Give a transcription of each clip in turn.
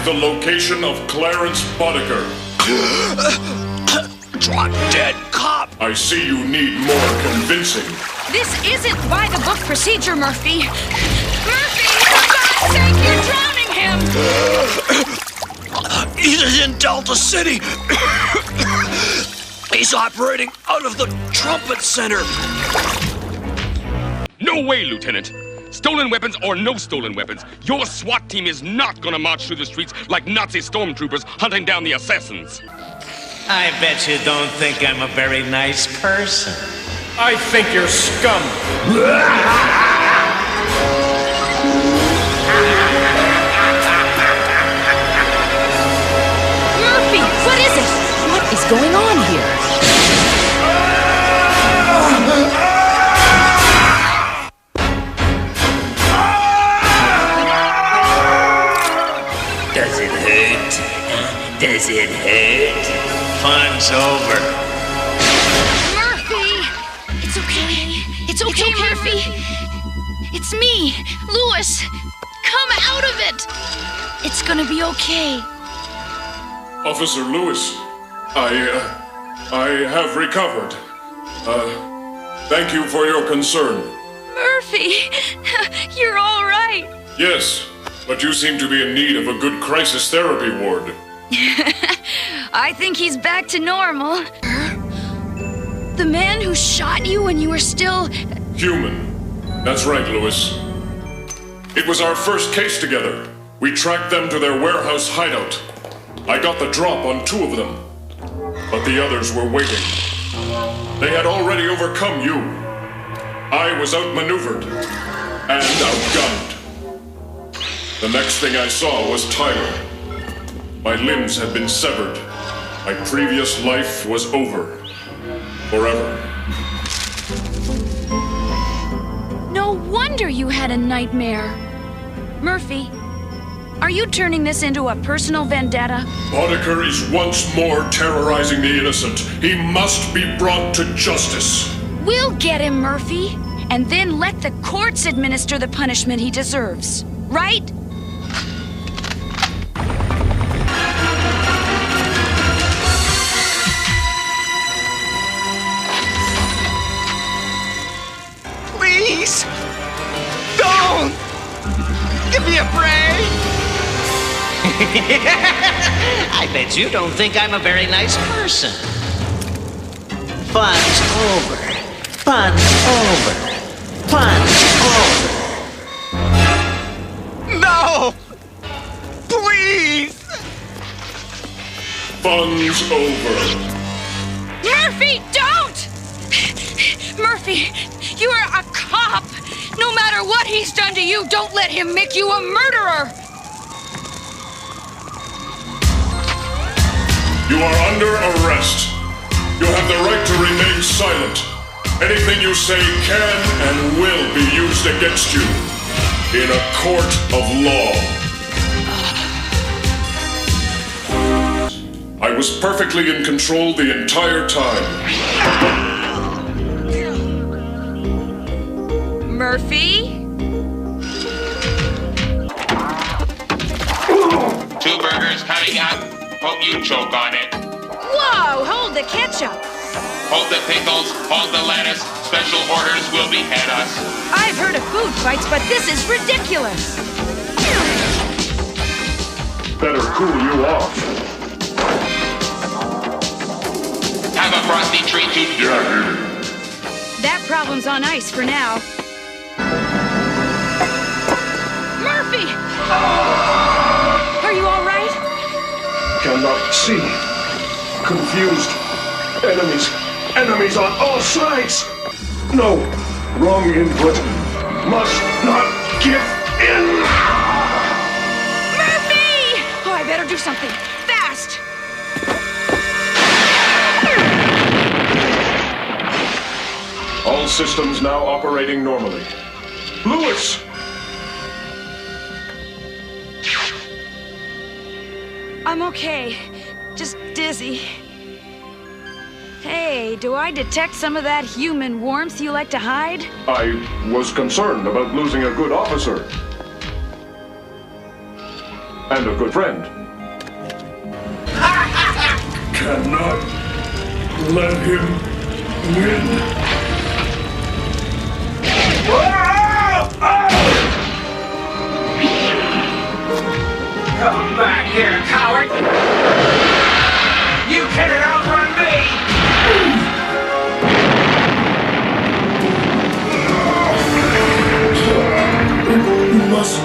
the location of Clarence Boddicker. Drop dead cop! I see you need more convincing. This isn't by-the-book procedure, Murphy. Murphy, for God's sake, you're drowning him! He's in Delta City! He's operating out of the Trumpet Center! No way, Lieutenant! Stolen weapons or no stolen weapons, your SWAT team is not gonna march through the streets like Nazi stormtroopers hunting down the assassins. I bet you don't think I'm a very nice person. I think you're scum. Murphy, what is it? What is going on here? Does it hurt? Does it hurt? Fun's over. Murphy! It's okay. It's okay, Murphy. It's me, Louis. Come out of it. It's gonna be okay. Officer Lewis, I have recovered. Thank you for your concern. Murphy, you're all right. Yes, but you seem to be in need of a good crisis therapy ward. I think he's back to normal. The man who shot you when you were still... Human. That's right, Lewis. It was our first case together. We tracked them to their warehouse hideout. I got the drop on 2 of them, but the others were waiting. They had already overcome you. I was outmaneuvered and outgunned. The next thing I saw was Tyler. My limbs had been severed. My previous life was over. Forever. No wonder you had a nightmare. Murphy, are you turning this into a personal vendetta? Boddicker is once more terrorizing the innocent. He must be brought to justice. We'll get him, Murphy, and then let the courts administer the punishment he deserves. Right? Please! Don't! Give me a break! I bet you don't think I'm a very nice person. Fun's over. Fun's over. Fun's over. No! Please! Fun's over. Murphy, don't! Murphy, you are a cop. No matter what he's done to you, don't let him make you a murderer. You are under arrest. You have the right to remain silent. Anything you say can and will be used against you in a court of law. I was perfectly in control the entire time. Murphy? 2 burgers coming up. Hope you choke on it. Whoa, hold the ketchup. Hold the pickles, hold the lettuce. Special orders will behead us. I've heard of food fights, but this is ridiculous. Better cool you off. Have a frosty treat to... That problem's on ice for now. Murphy! Are you all right? Cannot see. Confused. Enemies. Enemies on all sides. No. Wrong input. Must not give in. Murphy! Oh, I better do something. Fast! All systems now operating normally. Lewis! I'm okay. Just dizzy. Hey, do I detect some of that human warmth you like to hide? I was concerned about losing a good officer. And a good friend. cannot let him win. Come back here, coward! You can't outrun me! We must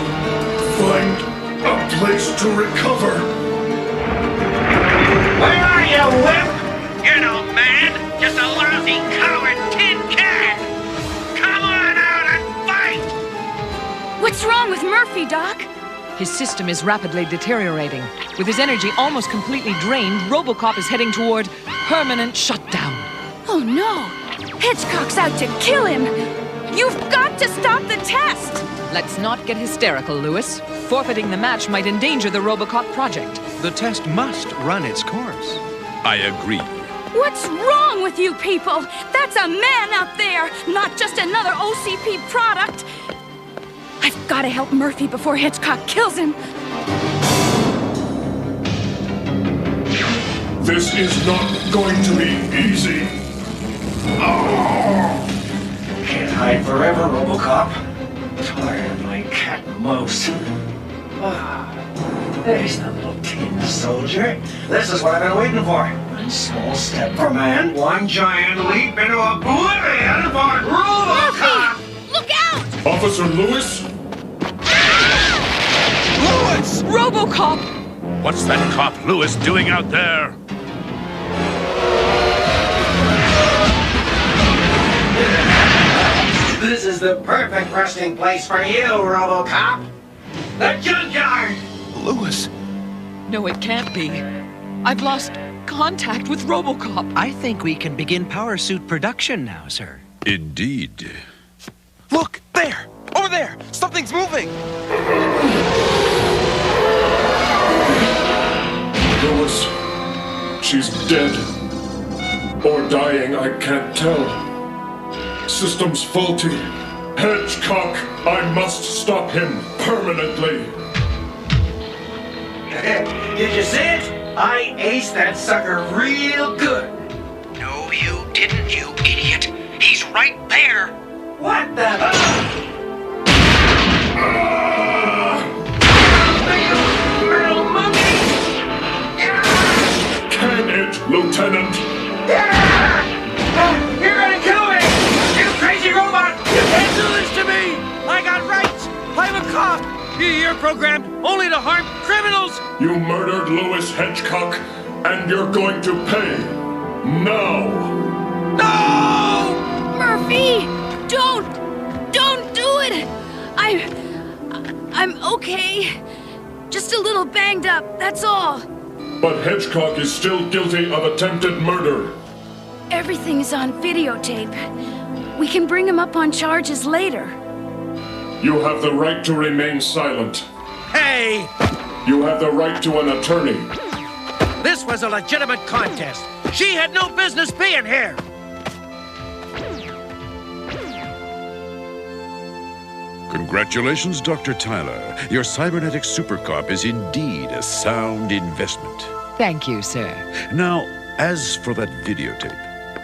find a place to recover. Where are you, Whip? You're no man, just a lousy coward tin can! Come on out and fight! What's wrong with Murphy, Doc? His system is rapidly deteriorating. With his energy almost completely drained, Robocop is heading toward permanent shutdown. Oh no! Hitchcock's out to kill him! You've got to stop the test! Let's not get hysterical, Lewis. Forfeiting the match might endanger the Robocop project. The test must run its course. I agree. What's wrong with you people? That's a man out there, not just another OCP product! I've got to help Murphy before Hitchcock kills him. This is not going to be easy. Can't hide forever, Robocop. Tired of my cat and mouse. There's the little tin soldier. This is what I've been waiting for. One small step for man, one giant leap into oblivion for Robocop! Look out! Officer Lewis? Lewis! Robocop! What's that cop Lewis doing out there? This is the perfect resting place for you, Robocop. The junkyard! Lewis! No, it can't be. I've lost contact with Robocop. I think we can begin power suit production now, sir. Indeed. Look, there! Over there! Something's moving! Lewis, she's dead. Or dying, I can't tell. System's faulty. Hedgecock, I must stop him permanently. Did you see it? I aced that sucker real good. No, you didn't, you idiot. He's right there. What the? Little monkey! Can it, Lieutenant? You're gonna kill me! You crazy robot! You can't do this to me! I got rights! I'm a cop! You're programmed only to harm criminals! You murdered Lewis Hedgecock, and you're going to pay. Now! No! Murphy! Don't do it! I'm okay. Just a little banged up, that's all. But Hedgecock is still guilty of attempted murder. Everything is on videotape. We can bring him up on charges later. You have the right to remain silent. Hey! You have the right to an attorney. This was a legitimate contest. She had no business being here. Congratulations, Dr. Tyler. Your cybernetic supercop is indeed a sound investment. Thank you, sir. Now, as for that videotape.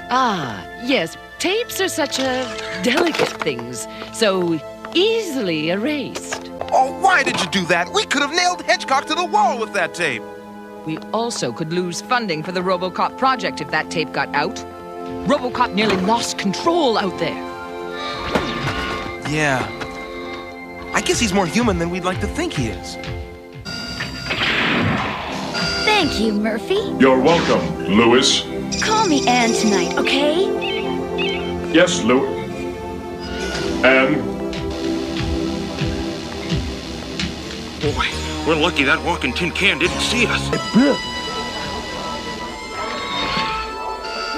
Ah, yes. Tapes are such delicate things, so easily erased. Oh, why did you do that? We could have nailed Hitchcock to the wall with that tape. We also could lose funding for the Robocop project if that tape got out. Robocop nearly lost control out there. Yeah. I guess he's more human than we'd like to think he is. Thank you, Murphy. You're welcome, Lewis. Call me Anne tonight, okay? Yes, Lewis. Anne? Boy, we're lucky that walking tin can didn't see us.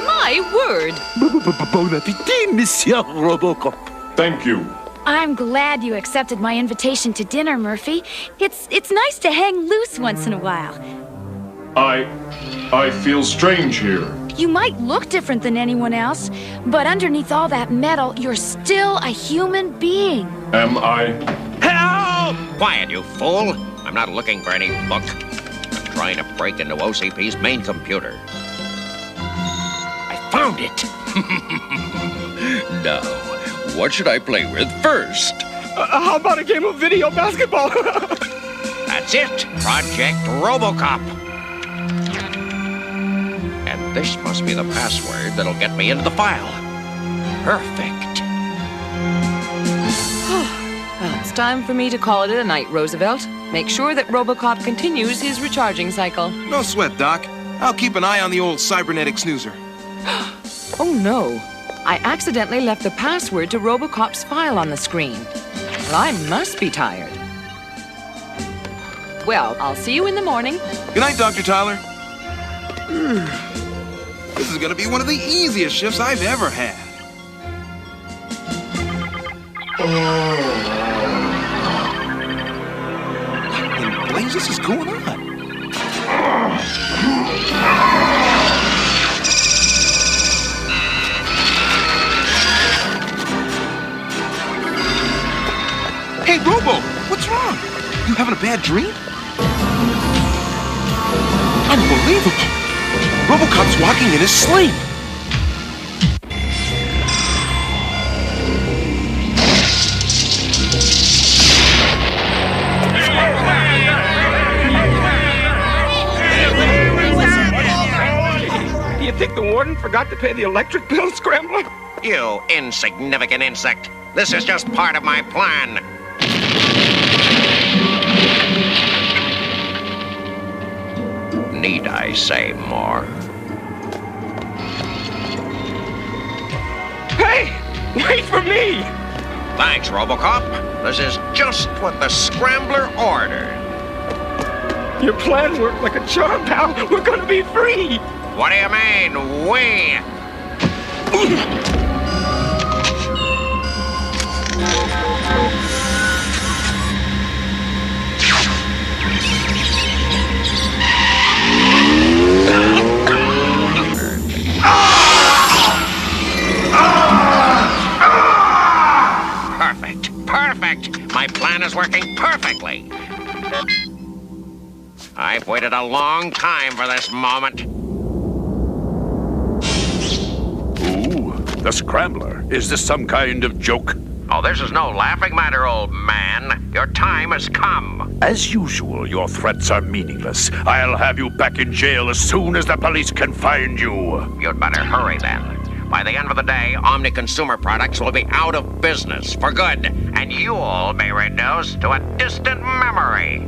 My word! Bon appétit, Monsieur Robocop. Thank you. I'm glad you accepted my invitation to dinner, Murphy. It's nice to hang loose once in a while. I feel strange here. You might look different than anyone else, but underneath all that metal, you're still a human being. Am I? Help! Quiet, you fool. I'm not looking for any book. I'm trying to break into OCP's main computer. found it. Now, what should I play with first? How about a game of video basketball? That's it. Project Robocop. And this must be the password that'll get me into the file. Perfect. Well, it's time for me to call it a night, Roosevelt. Make sure that Robocop continues his recharging cycle. No sweat, Doc. I'll keep an eye on the old cybernetic snoozer. Oh no. I accidentally left the password to Robocop's file on the screen. Well, I must be tired. Well, I'll see you in the morning. Good night, Dr. Tyler. This is gonna be one of the easiest shifts I've ever had. What in blazes is going on? Hey, Robo, what's wrong? You having a bad dream? Unbelievable! Robocop's walking in his sleep! Do you think the warden forgot to pay the electric bill, Scrambler? You insignificant insect. This is just part of my plan. Need I say more? Hey! Wait for me! Thanks, Robocop. This is just what the Scrambler ordered. Your plan worked like a charm, pal. We're gonna be free! What do you mean, we? Perfect! My plan is working perfectly. I've waited a long time for this moment. Ooh, the Scrambler. Is this some kind of joke? Oh, this is no laughing matter, old man. Your time has come. As usual, your threats are meaningless. I'll have you back in jail as soon as the police can find you. You'd better hurry then. By the end of the day, Omni Consumer Products will be out of business for good, and you'll be reduced to a distant memory.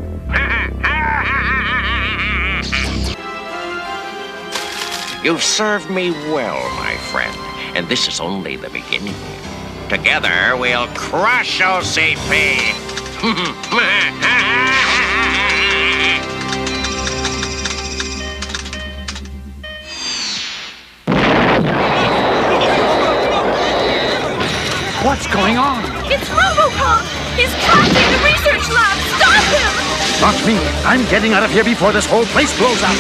You've served me well, my friend, and this is only the beginning. Together, we'll crush OCP. What's going on? It's Robocop! He's trapped in the research lab! Stop him! Not me. I'm getting out of here before this whole place blows up.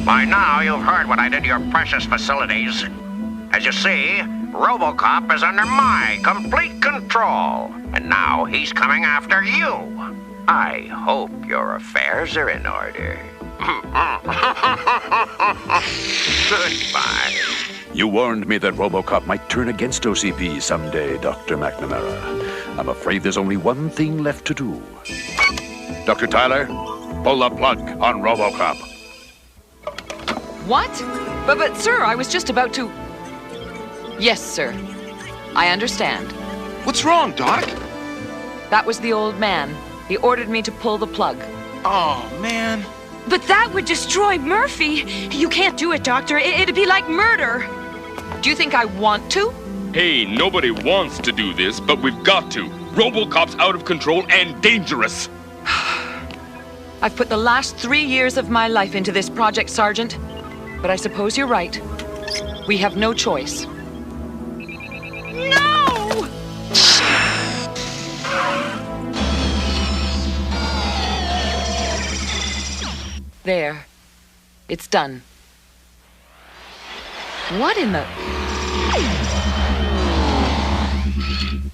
By now, you've heard what I did to your precious facilities. As you see, Robocop is under my complete control. And now he's coming after you. I hope your affairs are in order. Goodbye. You warned me that Robocop might turn against OCP someday, Dr. McNamara. I'm afraid there's only one thing left to do. Dr. Tyler, pull the plug on Robocop. What? But sir, I was just about to... Yes, sir. I understand. What's wrong, Doc? That was the old man. He ordered me to pull the plug. Oh, man. But that would destroy Murphy. You can't do it, Doctor. It'd be like murder. Do you think I want to? Hey, nobody wants to do this, but we've got to. Robocop's out of control and dangerous. I've put the last 3 years of my life into this project, Sergeant. But I suppose you're right. We have no choice. No! There. It's done. What in the...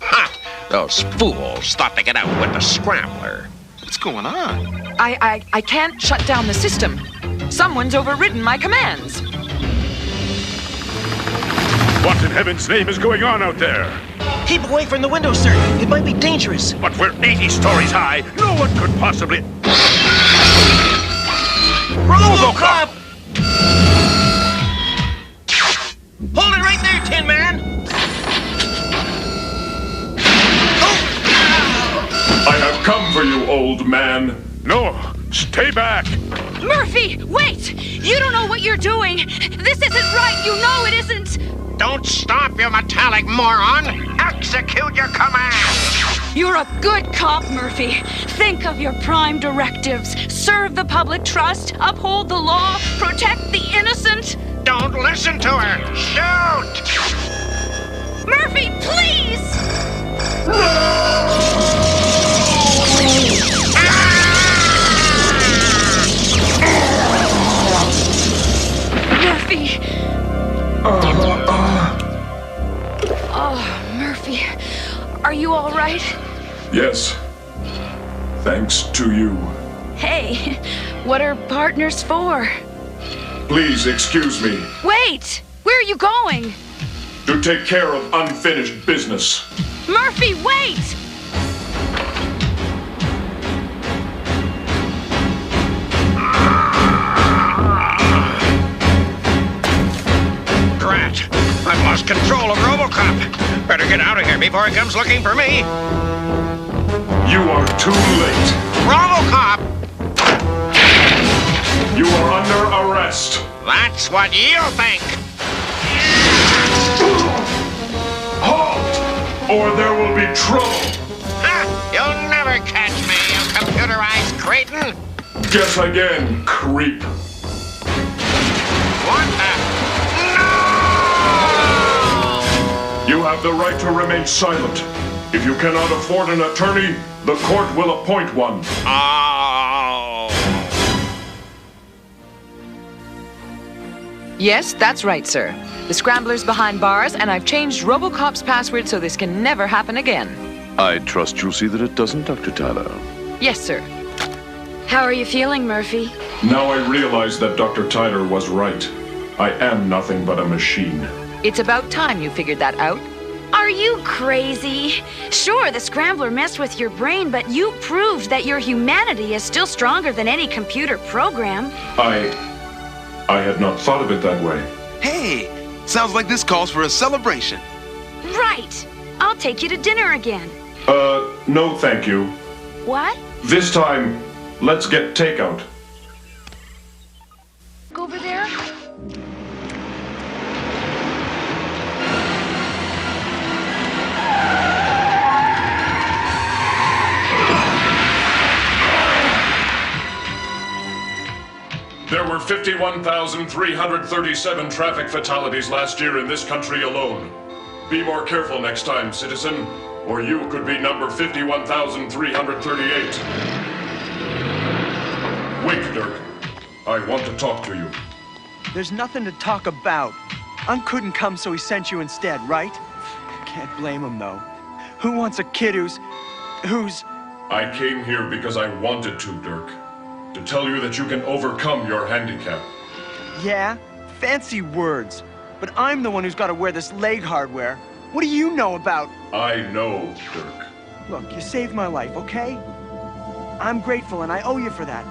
Ha! Those fools thought to get out with the Scrambler. What's going on? I can't shut down the system. Someone's overridden my commands. What in heaven's name is going on out there? Keep away from the window, sir. It might be dangerous. But we're 80 stories high. No one could possibly... Robocop! Hold it right there, Tin Man! I have come for you, old man. No, stay back. Murphy, wait! You don't know what you're doing. This isn't right. You know it isn't. Don't stop, you metallic moron! Execute your command! You're a good cop, Murphy. Think of your prime directives. Serve the public trust, uphold the law, protect the innocent. Don't listen to her! Shoot! Murphy, please! Murphy! Oh, Murphy. Are you all right? Yes. Thanks to you. Hey, what are partners for? Please excuse me. Wait! Where are you going? To take care of unfinished business. Murphy, wait! Drat! I've lost control of Robocop. Better get out of here before he comes looking for me. You are too late. Robocop! You are under arrest. That's what you think. Halt! Or there will be trouble. Ha! You'll never catch me, you computerized cretin. Guess again, creep. What the? You have the right to remain silent. If you cannot afford an attorney, the court will appoint one. Oh. Yes, that's right, sir. The Scrambler's behind bars, and I've changed Robocop's password so this can never happen again. I trust you'll see that it doesn't, Dr. Tyler. Yes, sir. How are you feeling, Murphy? Now I realize that Dr. Tyler was right. I am nothing but a machine. It's about time you figured that out. Are you crazy? Sure, the Scrambler messed with your brain, but you proved that your humanity is still stronger than any computer program. I had not thought of it that way. Hey, sounds like this calls for a celebration. Right. I'll take you to dinner again. No thank you. What? This time, let's get takeout. Over there? There were 51,337 traffic fatalities last year in this country alone. Be more careful next time, citizen, or you could be number 51,338. Wait, Dirk. I want to talk to you. There's nothing to talk about. Un couldn't come, so he sent you instead, right? Can't blame him, though. Who wants a kid who's... I came here because I wanted to, Dirk. To tell you that you can overcome your handicap. Yeah? Fancy words. But I'm the one who's got to wear this leg hardware. What do you know about... I know, Dirk. Look, you saved my life, okay? I'm grateful and I owe you for that.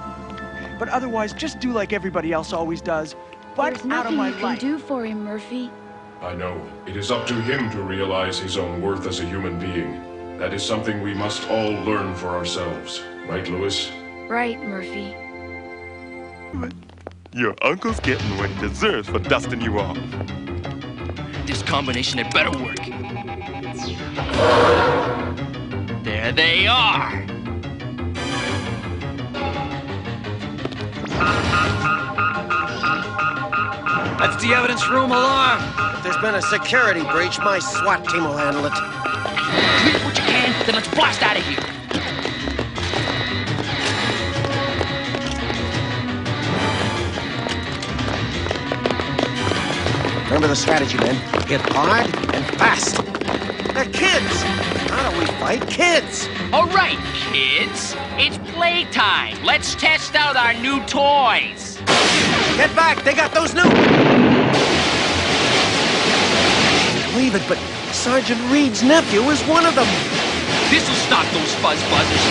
But otherwise, just do like everybody else always does. But There's out of my nothing you life. can do for him, Murphy. I know. It is up to him to realize his own worth as a human being. That is something we must all learn for ourselves. Right, Lewis? Right, Murphy. Your uncle's getting what he deserves for dusting you off. This combination had better work. There they are. That's the evidence room alarm. If there's been a security breach, my SWAT team will handle it. Do what you can, then let's blast out of here. Remember the strategy, men. Hit hard and fast. They're kids. How do we fight kids? All right, kids. It's playtime. Let's test out our new toys. Get back! They got those new... Believe it, but Sergeant Reed's nephew is one of them. This'll stop those fuzz buzzers.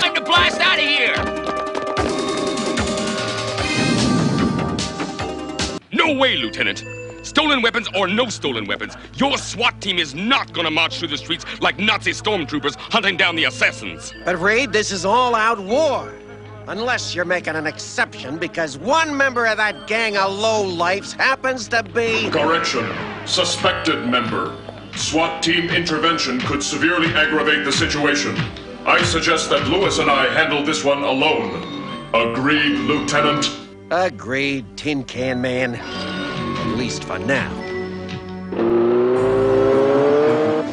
Time to blast out of here! No way, Lieutenant. Stolen weapons or no stolen weapons, your SWAT team is not gonna march through the streets like Nazi stormtroopers hunting down the assassins. But Reed, this is all-out war. Unless you're making an exception because one member of that gang of lowlifes happens to be... Correction. Suspected member. SWAT team intervention could severely aggravate the situation. I suggest that Lewis and I handle this one alone. Agreed, Lieutenant? Agreed, Tin Can Man. At least for now.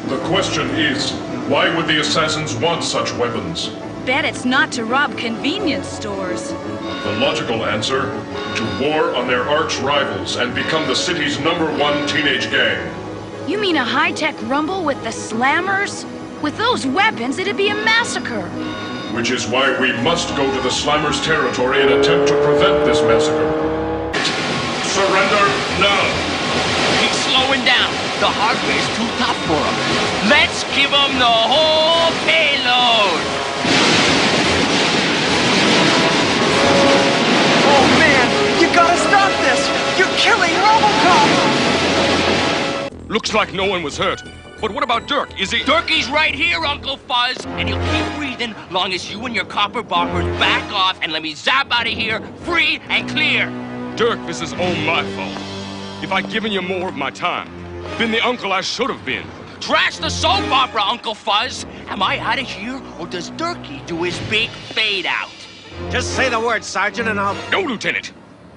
The question is, why would the assassins want such weapons? Bet it's not to rob convenience stores. The logical answer, to war on their arch rivals and become the city's #1 teenage gang. You mean a high-tech rumble with the Slammers? With those weapons, it'd be a massacre. Which is why we must go to the Slammers' territory and attempt to prevent this massacre. Surrender now! Keep slowing down. The hardware's too tough for them. Let's give them the whole payload! Oh man, you gotta stop this! You're killing Robocop! Looks like no one was hurt. But what about Dirk? Is he... Dirky's right here, Uncle Fuzz, and he'll keep breathing long as you and your copper boppers back off and let me zap out of here free and clear. Dirk, this is all my fault. If I'd given you more of my time, been the uncle I should have been. Trash the soap opera, Uncle Fuzz. Am I out of here, or does Dirky do his big fade out? Just say the word, Sergeant, and I'll... No, Lieutenant.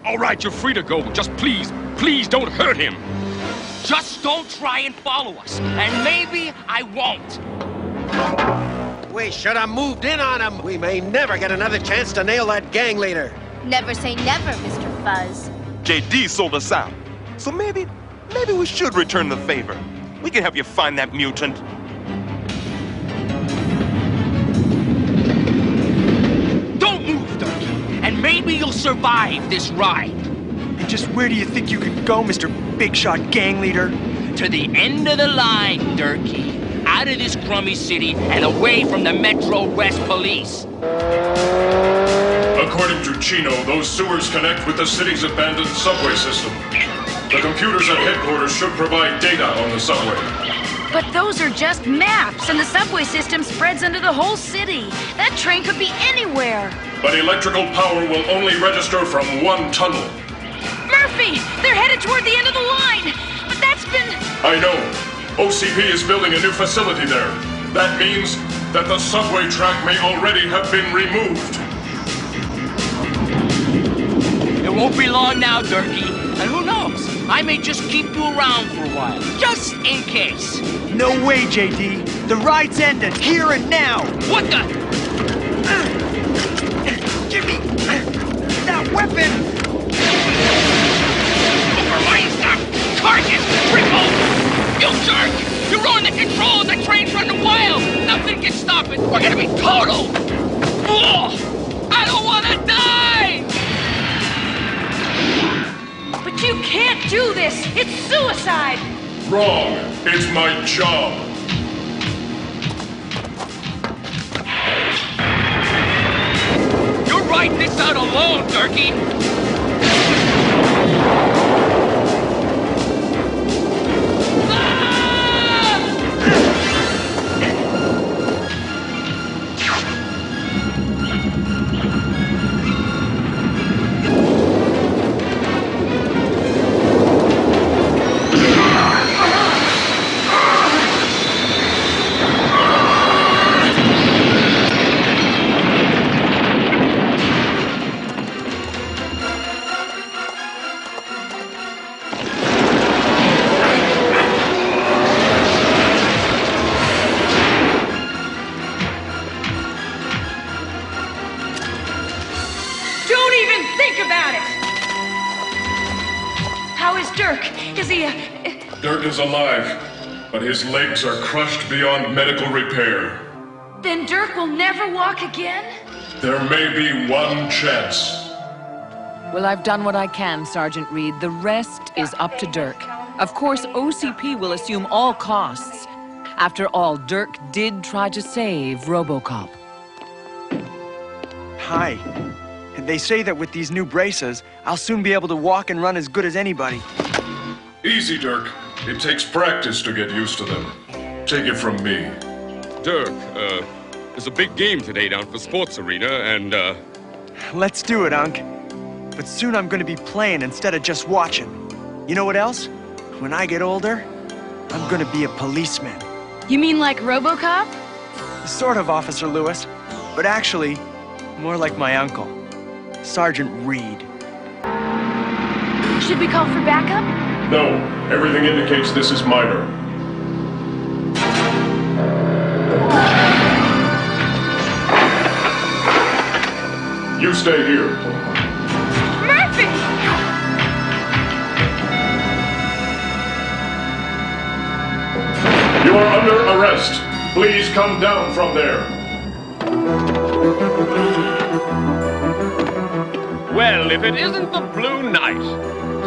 All right, you're free to go. Just please, please don't hurt him. Just don't try and follow us, and maybe I won't. We should have moved in on him. We may never get another chance to nail that gang leader. Never say never, Mr. Fuzz. JD sold us out. So maybe we should return the favor. We can help you find that mutant. Don't move, Dirky, and maybe you'll survive this ride. And just where do you think you could go, Mr. Big Shot Gang Leader? To the end of the line, Dirky. Out of this crummy city and away from the Metro West Police. According to Chino, those sewers connect with the city's abandoned subway system. The computers at headquarters should provide data on the subway. But those are just maps, and the subway system spreads under the whole city. That train could be anywhere. But electrical power will only register from one tunnel. Murphy! They're headed toward the end of the line! But that's been... I know. OCP is building a new facility there. That means that the subway track may already have been removed. It won't be long now, Dirky. And who knows? I may just keep you around for a while, just in case. No way, JD. The ride's ended, here and now. What the? Give me that weapon! Overlines up! Carcass! Triple! You jerk! You ruined the controls! The train's running wild! Nothing can stop it! We're gonna be total! Ugh! I don't wanna die! But you can't do this! It's suicide! Wrong! It's my job! You're riding this out alone, Dirky! Dirk is alive, but his legs are crushed beyond medical repair. Then Dirk will never walk again? There may be one chance. Well, I've done what I can, Sergeant Reed. The rest is up to Dirk. Of course, OCP will assume all costs. After all, Dirk did try to save Robocop. Hi. They say that with these new braces, I'll soon be able to walk and run as good as anybody. Easy, Dirk. It takes practice to get used to them. Take it from me. Dirk, there's a big game today down at the sports arena, and, Let's do it, Unc. But soon I'm gonna be playing instead of just watching. You know what else? When I get older, I'm gonna be a policeman. You mean like Robocop? Sort of, Officer Lewis. But actually, more like my uncle, Sergeant Reed. Should we call for backup? No, everything indicates this is minor. You stay here. Murphy! You are under arrest. Please come down from there. Well, if it isn't the Blue Knight.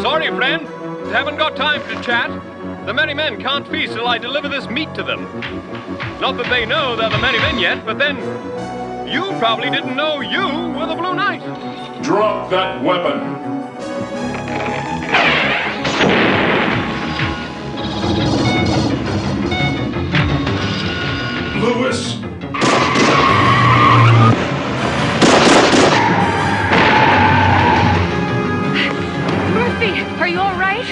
Sorry, friend. Haven't got time to chat. The Merry Men can't feast till I deliver this meat to them. Not that they know they're the Merry Men yet, but then you probably didn't know you were the Blue Knight. Drop that weapon. Lewis! Murphy, are you all right?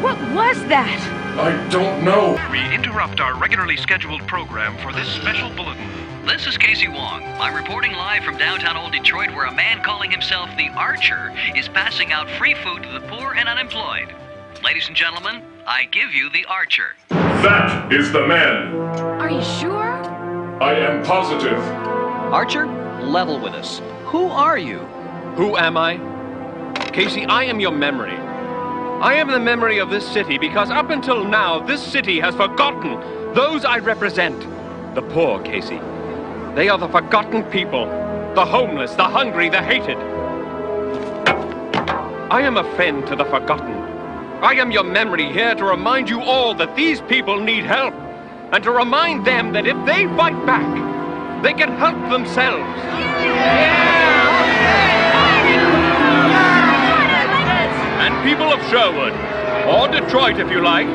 What was that? I don't know. We interrupt our regularly scheduled program for this special bulletin. This is Casey Wong. I'm reporting live from downtown Old Detroit, where a man calling himself the Archer is passing out free food to the poor and unemployed. Ladies and gentlemen, I give you the Archer. That is the man. Are you sure? I am positive. Archer, level with us. Who are you? Who am I? Casey, I am your memory. I am the memory of this city because up until now, this city has forgotten those I represent. The poor, Casey. They are the forgotten people. The homeless, the hungry, the hated. I am a friend to the forgotten. I am your memory here to remind you all that these people need help. And to remind them that if they fight back, they can help themselves. And people of Sherwood, or Detroit if you like,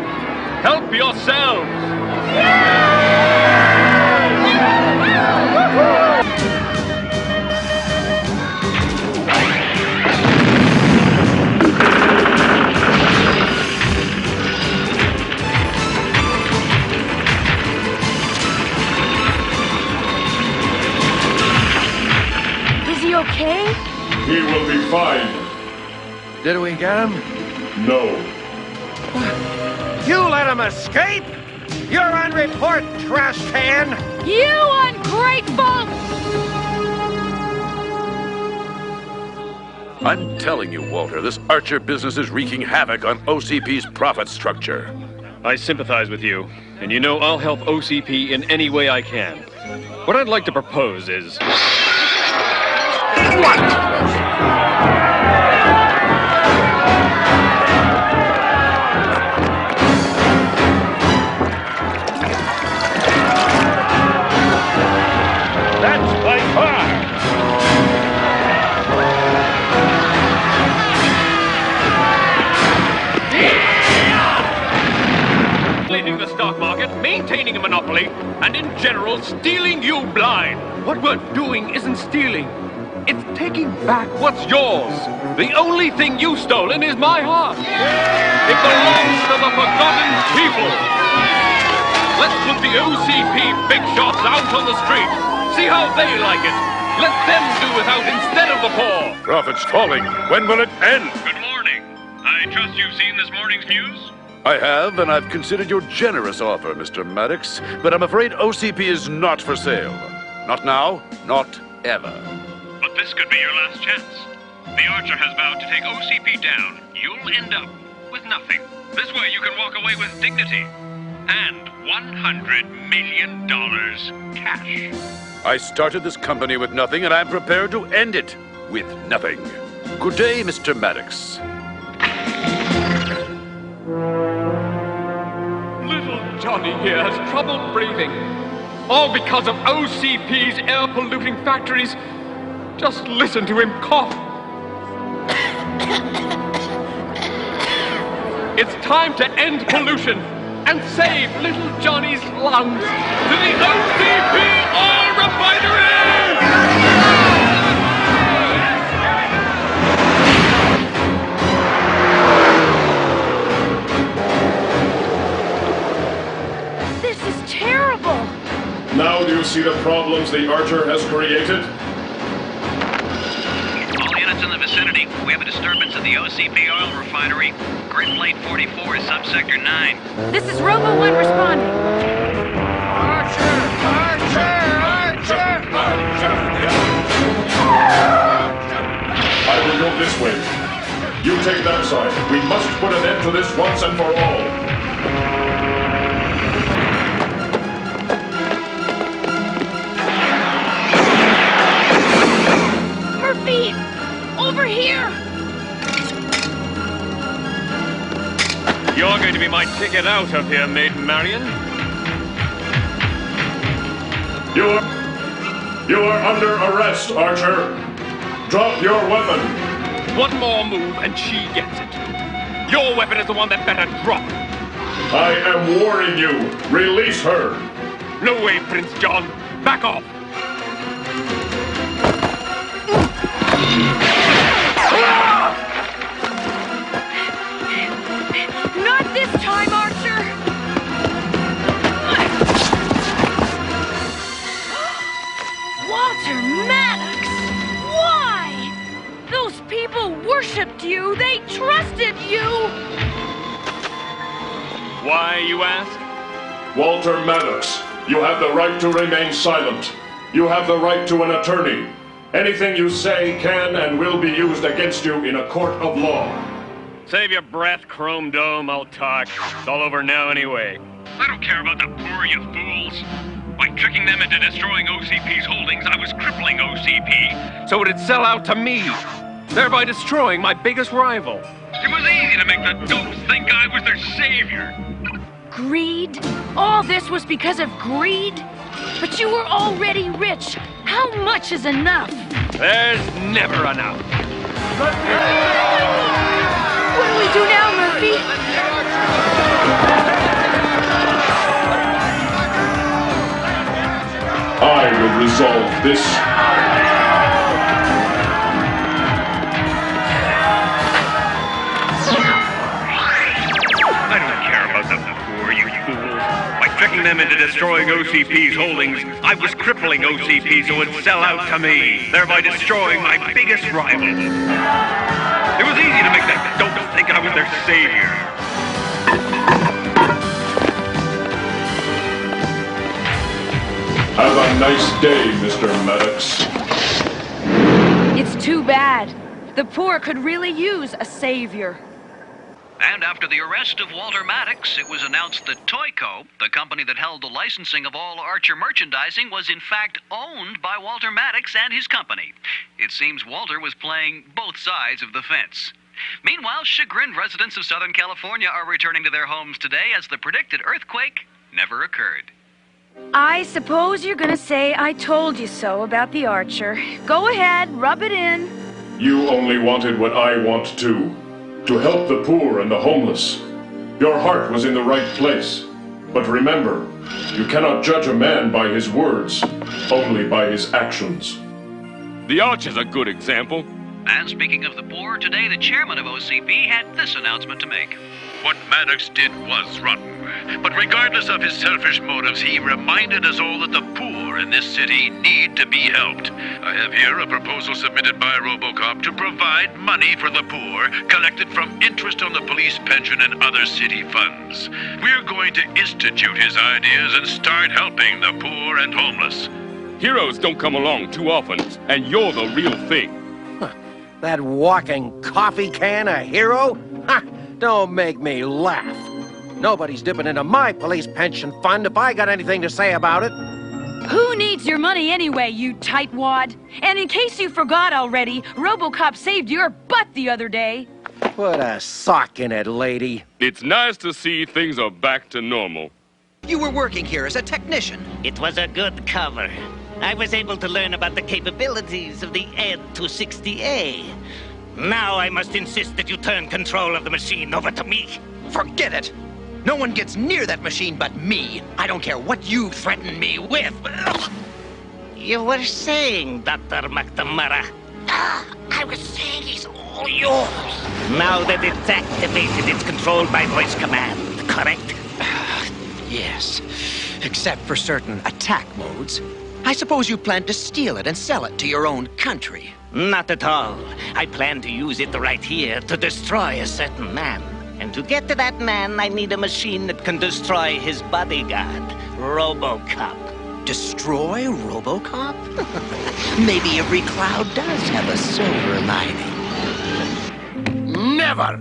help yourselves. Is he okay? He will be fine. Did we get him? No. You let him escape? You're on report, trash can! You ungrateful! I'm telling you, Walter, this Archer business is wreaking havoc on OCP's profit structure. I sympathize with you, and you know I'll help OCP in any way I can. What I'd like to propose is... What? That's my car! Leading the stock market, maintaining a monopoly, and in general, stealing you blind. What we're doing isn't stealing. It's taking back what's yours. The only thing you've stolen is my heart. It belongs to the forgotten people. Let's put the OCP big shots out on the street. See how they like it. Let them do without instead of the poor. Profits falling. When will it end? Good morning. I trust you've seen this morning's news? I have, and I've considered your generous offer, Mr. Maddox, but I'm afraid OCP is not for sale. Not now, not ever. But this could be your last chance. The Archer has vowed to take OCP down. You'll end up with nothing. This way you can walk away with dignity. And $100 million cash. I started this company with nothing, and I'm prepared to end it with nothing. Good day, Mr. Maddox. Little Johnny here has trouble breathing. All because of OCP's air-polluting factories. Just listen to him cough. It's time to end pollution and save little Johnny's lungs to the OCP oil refinery! This is terrible. Now do you see the problems the Archer has created? All units in the vicinity, we have a disturbance at the OCP oil refinery. Grid plate 44 is subsector 9. This is Robo 1 responding. Archer! I will go this way. You take that side. We must put an end to this once and for all. Murphy! Over here! You're going to be my ticket out of here, Maid Marian. You are under arrest, Archer. Drop your weapon. One more move and she gets it. Your weapon is the one that better drop. I am warning you. Release her. No way, Prince John. Back off. Not this time, Archer! Walter Maddox! Why? Those people worshipped you! They trusted you! Why, you ask? Walter Maddox, you have the right to remain silent. You have the right to an attorney. Anything you say can and will be used against you in a court of law. Save your breath, Chrome Dome. I'll talk. It's all over now anyway. I don't care about the poor, you fools. By tricking them into destroying OCP's holdings, I was crippling OCP. So it'd sell out to me, thereby destroying my biggest rival. It was easy to make the dopes think I was their savior. Greed? All this was because of greed? But you were already rich. How much is enough? There's never enough. What do we do now, Murphy? I will resolve this. I don't care about the poor, you fools. By tricking them into destroying OCP's holdings, I was crippling OCP so it'd sell out to me, thereby destroying my biggest rival. It was easy to make that dope think I was their savior. Have a nice day, Mr. Maddox. It's too bad. The poor could really use a savior. And after the arrest of Walter Maddox, it was announced that Toyco, the company that held the licensing of all Archer merchandising, was in fact owned by Walter Maddox and his company. It seems Walter was playing both sides of the fence. Meanwhile, chagrined residents of Southern California are returning to their homes today as the predicted earthquake never occurred. I suppose you're gonna say I told you so about the Archer. Go ahead, rub it in. You only wanted what I want too. To help the poor and the homeless. Your heart was in the right place. But remember, you cannot judge a man by his words, only by his actions. The Archer's a good example. And speaking of the poor, today the chairman of OCP had this announcement to make. What Maddox did was rotten. But regardless of his selfish motives, he reminded us all that the poor in this city need to be helped. I have here a proposal submitted by Robocop to provide money for the poor, collected from interest on the police pension and other city funds. We're going to institute his ideas and start helping the poor and homeless. Heroes don't come along too often, and you're the real thing. That walking coffee can a hero? Ha! Don't make me laugh. Nobody's dipping into my police pension fund if I got anything to say about it. Who needs your money anyway, you tightwad? And in case you forgot already, Robocop saved your butt the other day. Put a sock in it, lady. It's nice to see things are back to normal. You were working here as a technician. It was a good cover. I was able to learn about the capabilities of the Ed 260A. Now I must insist that you turn control of the machine over to me. Forget it. No one gets near that machine but me. I don't care what you threaten me with. You were saying, Dr. McNamara. I was saying he's all yours. Now that it's activated, it's controlled by voice command, correct? Yes, except for certain attack modes. I suppose you plan to steal it and sell it to your own country. Not at all. I plan to use it right here to destroy a certain man. And to get to that man, I need a machine that can destroy his bodyguard, Robocop. Destroy Robocop? Maybe every cloud does have a silver lining. Never!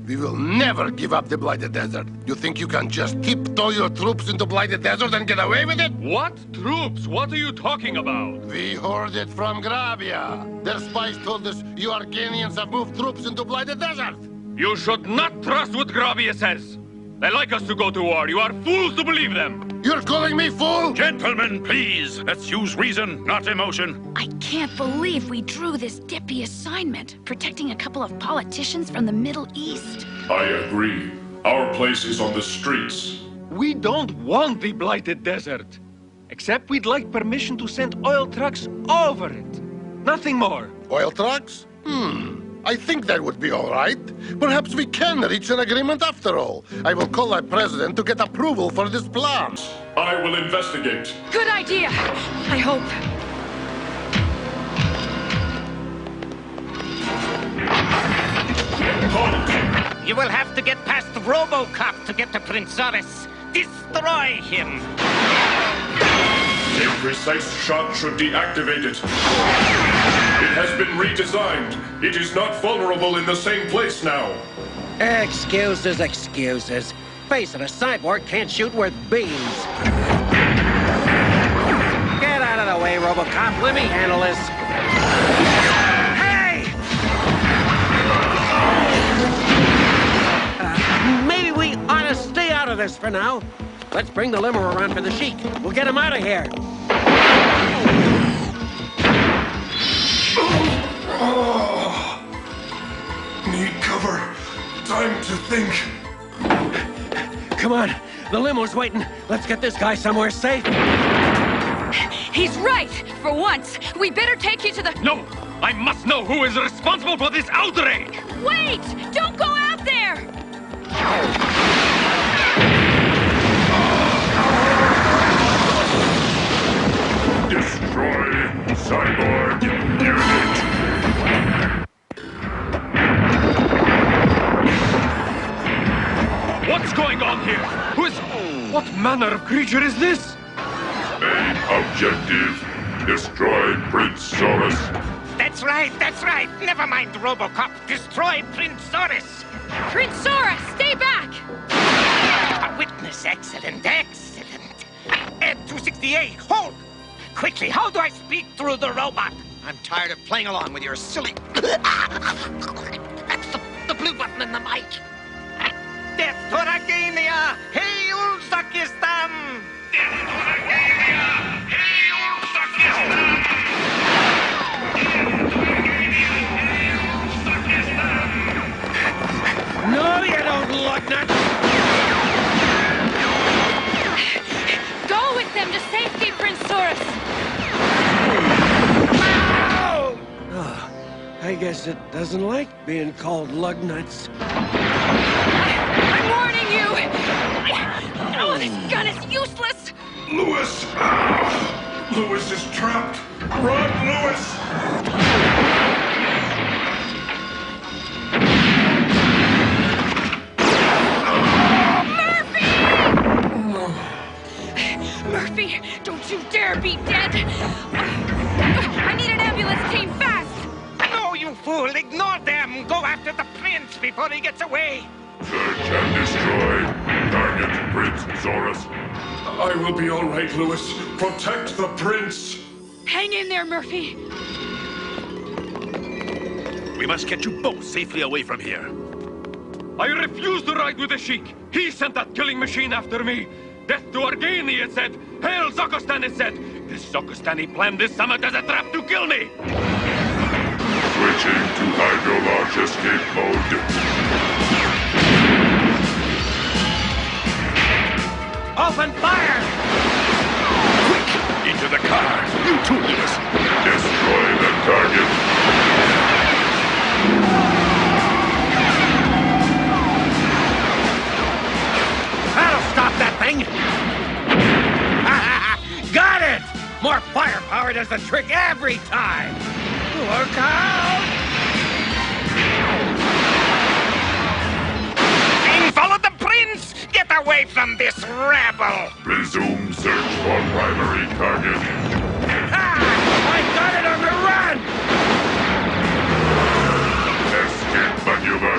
We will never give up the Blighted Desert. You think you can just tiptoe your troops into Blighted Desert and get away with it? What troops? What are you talking about? We heard it from Gravia. Their spies told us you Arcanians have moved troops into Blighted Desert. You should not trust what Gravia says. They like us to go to war. You are fools to believe them. You're calling me fool? Gentlemen, please. Let's use reason, not emotion. I can't believe we drew this dippy assignment, protecting a couple of politicians from the Middle East. I agree. Our place is on the streets. We don't want the Blighted Desert. Except we'd like permission to send oil trucks over it. Nothing more. Oil trucks? I think that would be all right. Perhaps we can reach an agreement after all. I will call our president to get approval for this plan. I will investigate. Good idea. I hope. You will have to get past Robocop to get to Prince Zoris. Destroy him. A precise shot should deactivate it. It has been redesigned. It is not vulnerable in the same place now. Excuses, excuses. Face it, a cyborg can't shoot worth beans. Get out of the way, Robocop. Let me handle this. Hey! Maybe we ought to stay out of this for now. Let's bring the limo around for the Sheik. We'll get him out of here. Need cover. Time to think. Come on. The limo's waiting. Let's get this guy somewhere safe. He's right. For once, we better take you to the... No! I must know who is responsible for this outrage! Wait! Don't go out there! Destroy cyborg unit. What's going on here? What manner of creature is this? Main objective, destroy Prince Zoris. That's right, that's right. Never mind Robocop. Destroy Prince Zoris. Prince Zoris, stay back! A witness accident. Ed 260A, hold! Quickly, how do I speak through the robot? I'm tired of playing along with your silly... That's the blue button in the mic. Death to Arcania! Hey, Uzbekistan! Death to Arcania! Hey, Uzbekistan! No, you don't, Lugnut! Go with them to safety, Prince Zoris! Oh, I guess it doesn't like being called Lugnuts. I'm warning you! Oh, this gun is useless! Lewis! Lewis is trapped! Run, Lewis! Murphy, don't you dare be dead! I need an ambulance team fast! No, you fool! Ignore them! Go after the prince before he gets away! Search and destroy. Target Prince Zoris. I will be all right, Lewis. Protect the prince. Hang in there, Murphy. We must get you both safely away from here. I refuse to ride with the Sheik. He sent that killing machine after me. Death to Argani, it said. Hail Zokostan, it said. This Zokostani planned this summit as a trap to kill me. Switching to hydro-launch escape mode. Open fire! Quick! Into the car! You too, Lewis! Destroy the target. That'll stop that thing! Got it! More firepower does the trick every time! Look out! Follow the prince! Get away from this rebel! Resume search for primary target. I got it on the run! Escape maneuver.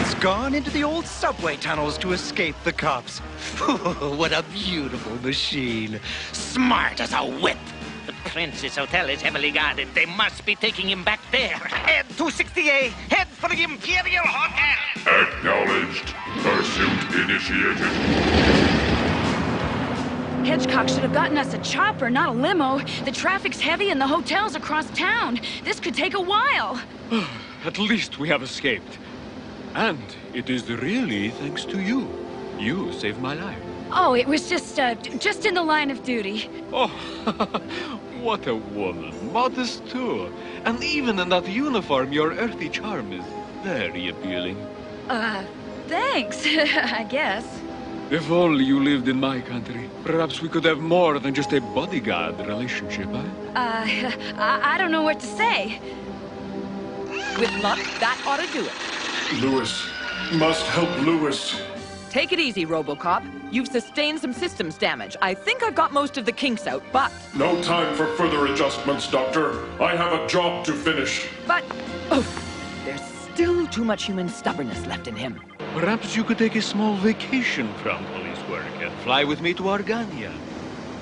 It's gone into the old subway tunnels to escape the cops. What a beautiful machine. Smart as a whip. The Prince's hotel is heavily guarded. They must be taking him back there. Head 260A. Head for the Imperial Hotel. Acknowledged. Pursuit initiated. Hedgecock should have gotten us a chopper, not a limo. The traffic's heavy and the hotel's across town. This could take a while. At least we have escaped. And it is really thanks to you. You saved my life. Oh, it was just in the line of duty. Oh, what a woman. Modest, too. And even in that uniform, your earthy charm is very appealing. Thanks, I guess. If only you lived in my country, perhaps we could have more than just a bodyguard relationship, eh? I don't know what to say. With luck, that ought to do it. Lewis. Must help Lewis. Take it easy, Robocop. You've sustained some systems damage. I think I've got most of the kinks out, but... No time for further adjustments, Doctor. I have a job to finish. But... Oh, there's still too much human stubbornness left in him. Perhaps you could take a small vacation from police work and fly with me to Argania.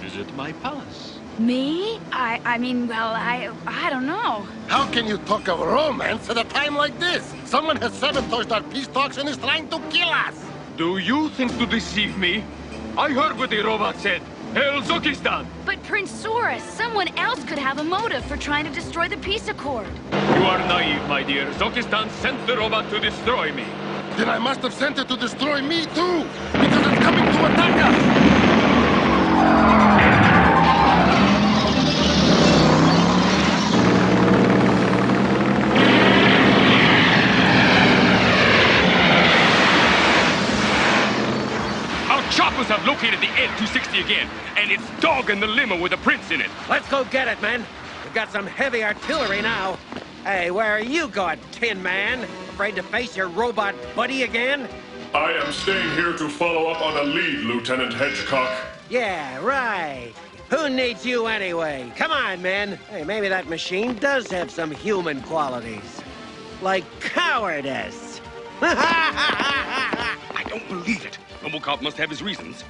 Visit my palace. Me? I mean, well, I don't know. How can you talk of romance at a time like this? Someone has sabotaged our peace talks and is trying to kill us. Do you think to deceive me? I heard what the robot said. Hail Zokistan! But Prince Saurus, someone else could have a motive for trying to destroy the peace accord. You are naive, my dear. Zokistan sent the robot to destroy me. Then I must have sent it to destroy me too, because it's coming to attack us! Choppers have located the Ed-260 again, and it's dogging the limo with the prince in it. Let's go get it, man. We've got some heavy artillery now. Hey, where are you going, Tin Man? Afraid to face your robot buddy again? I am staying here to follow up on a lead, Lieutenant Hedgecock. Yeah, right. Who needs you anyway? Come on, man. Hey, maybe that machine does have some human qualities. Like cowardice. I don't believe it. Robocop must have his reasons.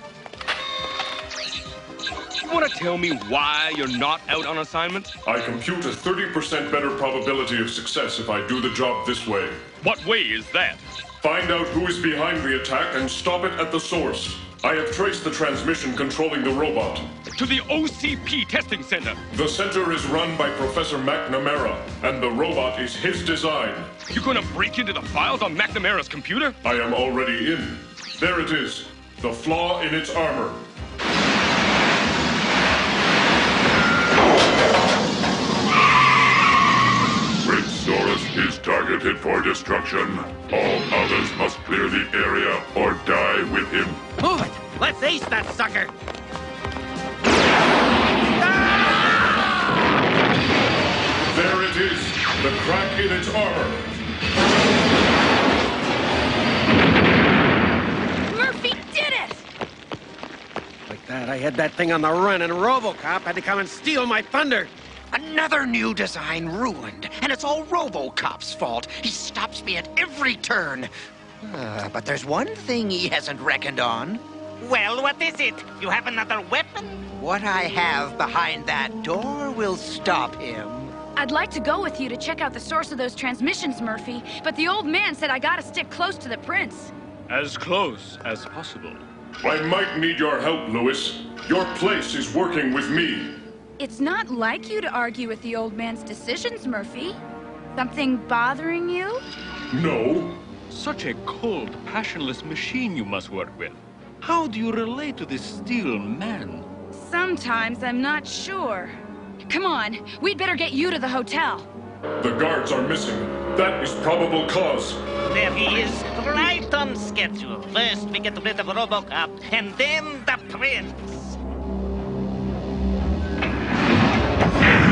You want to tell me why you're not out on assignment? I compute a 30% better probability of success if I do the job this way. What way is that? Find out who is behind the attack and stop it at the source. I have traced the transmission controlling the robot. To the OCP testing center. The center is run by Professor McNamara, and the robot is his design. You're gonna break into the files on McNamara's computer? I am already in. There it is. The flaw in its armor. Prince Saurus is targeted for destruction. All others must clear the area or die with him. Move it! Let's ace that sucker! There it is. The crack in its armor. Murphy did it! Like that, I had that thing on the run, and Robocop had to come and steal my thunder. Another new design ruined, and it's all Robocop's fault. He stops me at every turn. But there's one thing he hasn't reckoned on. Well, what is it? You have another weapon? What I have behind that door will stop him. I'd like to go with you to check out the source of those transmissions, Murphy, but the old man said I gotta stick close to the prince. As close as possible. I might need your help, Lewis. Your place is working with me. It's not like you to argue with the old man's decisions, Murphy. Something bothering you? No. Such a cold, passionless machine you must work with. How do you relate to this steel man? Sometimes I'm not sure. Come on, we'd better get you to the hotel. The guards are missing. That is probable cause. There he is, right on schedule. First, we get rid of Robocop, and then the prince.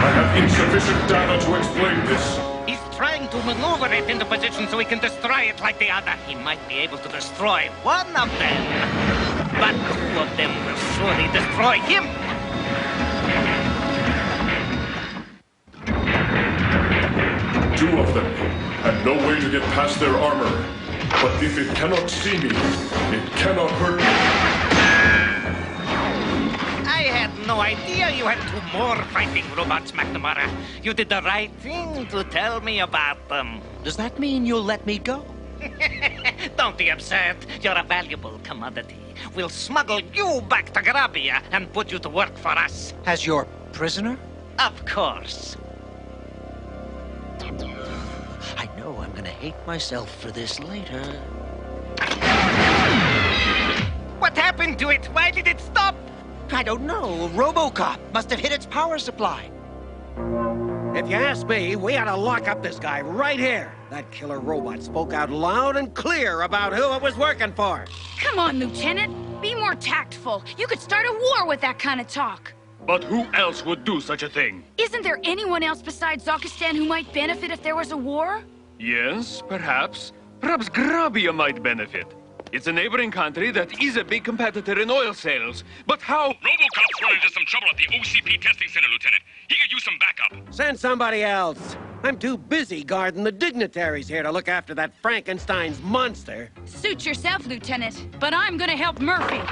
I have insufficient data to explain this. He's trying to maneuver it into position so he can destroy it like the other. He might be able to destroy one of them, but two of them will surely destroy him. Two of them, and no way to get past their armor. But if it cannot see me, it cannot hurt me. I had no idea you had two more fighting robots, McNamara. You did the right thing to tell me about them. Does that mean you'll let me go? Don't be absurd. You're a valuable commodity. We'll smuggle you back to Grabia and put you to work for us. As your prisoner? Of course. I know I'm gonna hate myself for this later. What happened to it? Why did it stop? I don't know. Robocop must have hit its power supply. If you ask me, we ought to lock up this guy right here. That killer robot spoke out loud and clear about who it was working for. Come on, Lieutenant. Be more tactful. You could start a war with that kind of talk. But who else would do such a thing? Isn't there anyone else besides Zakistan who might benefit if there was a war? Yes, perhaps. Perhaps Grabia might benefit. It's a neighboring country that is a big competitor in oil sales. But how? Robocop's run into some trouble at the OCP testing center, Lieutenant. He could use some backup. Send somebody else. I'm too busy guarding the dignitaries here to look after that Frankenstein's monster. Suit yourself, Lieutenant. But I'm gonna help Murphy.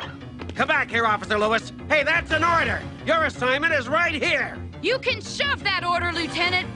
Come back here, Officer Lewis. Hey, that's an order. Your assignment is right here. You can shove that order, Lieutenant.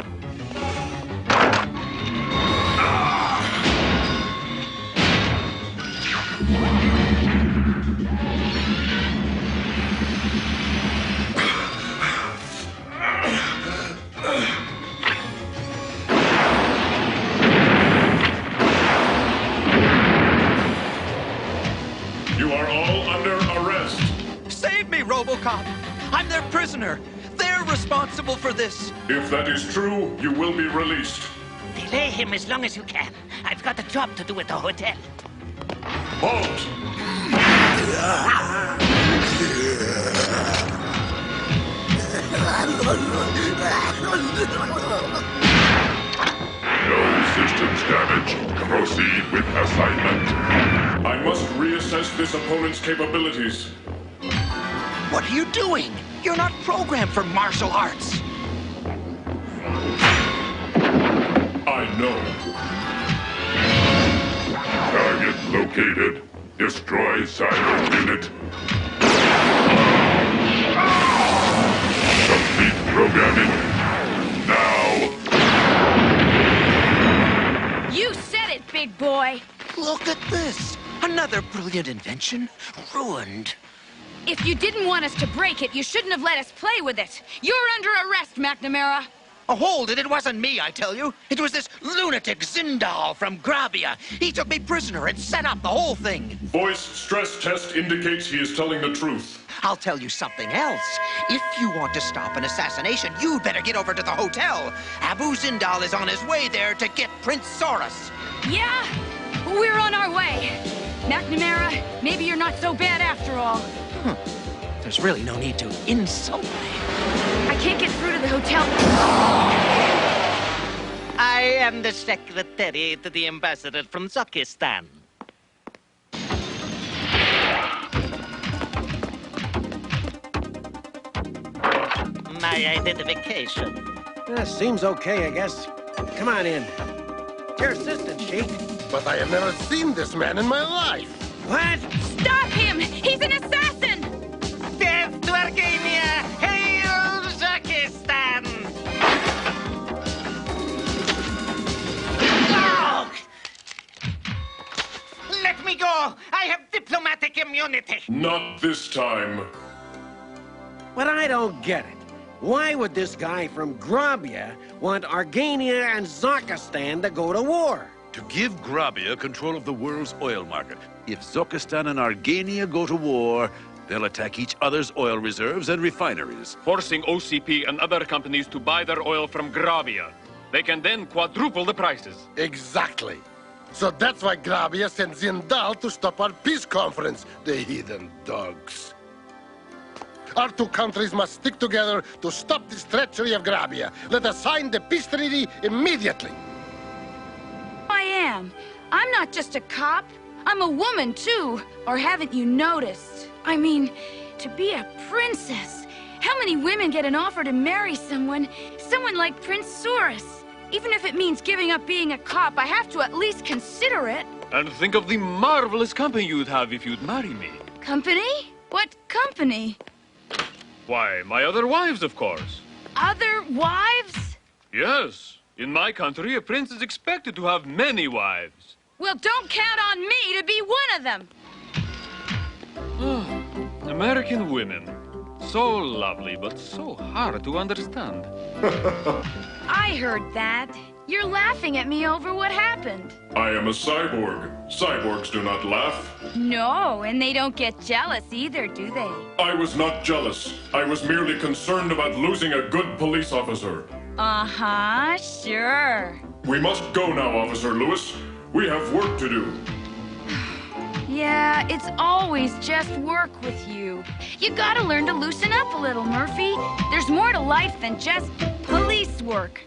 You are all under arrest. Save me, Robocop! I'm their prisoner. They're responsible for this. If that is true, you will be released. Delay him as long as you can. I've got a job to do at the hotel. Halt! No systems damage. Proceed with assignment. I must reassess this opponent's capabilities. What are you doing? You're not programmed for martial arts. I know. Target located. Destroy silo unit. Complete programming. Now. You said it, big boy. Look at this. Another brilliant invention ruined. If you didn't want us to break it, you shouldn't have let us play with it. You're under arrest, McNamara. Oh, hold it. It wasn't me, I tell you. It was this lunatic Zindal from Grabia. He took me prisoner and set up the whole thing. Voice stress test indicates he is telling the truth. I'll tell you something else. If you want to stop an assassination, you'd better get over to the hotel. Abu Zindal is on his way there to get Prince Saurus. Yeah? We're on our way. McNamara, maybe you're not so bad after all. There's really no need to insult me. I can't get through to the hotel. I am the secretary to the ambassador from Zakistan. My identification. Seems okay, I guess. Come on in. It's your assistant, Chief. But I have never seen this man in my life. What? Stop him! He's an assassin! Death to Argania! Hail Uzbekistan! Oh! Let me go! I have diplomatic immunity! Not this time. But I don't get it. Why would this guy from Grabia want Argania and Zakistan to go to war? To give Grabia control of the world's oil market. If Zokistan and Argania go to war, they'll attack each other's oil reserves and refineries. Forcing OCP and other companies to buy their oil from Grabia. They can then quadruple the prices. Exactly. So that's why Grabia sent Zindal to stop our peace conference, the heathen dogs. Our two countries must stick together to stop this treachery of Grabia. Let us sign the peace treaty immediately. I am. I'm not just a cop. I'm a woman, too. Or haven't you noticed? I mean, to be a princess. How many women get an offer to marry someone like Prince Souris? Even if it means giving up being a cop, I have to at least consider it. And think of the marvelous company you'd have if you'd marry me. Company? What company? Why, my other wives, of course. Other wives? Yes. In my country, a prince is expected to have many wives. Well, don't count on me to be one of them. American women. So lovely, but so hard to understand. I heard that. You're laughing at me over what happened. I am a cyborg. Cyborgs do not laugh. No, and they don't get jealous either, do they? I was not jealous. I was merely concerned about losing a good police officer. Uh-huh, sure. We must go now, Officer Lewis. We have work to do. Yeah, it's always just work with you. You gotta learn to loosen up a little, Murphy. There's more to life than just police work.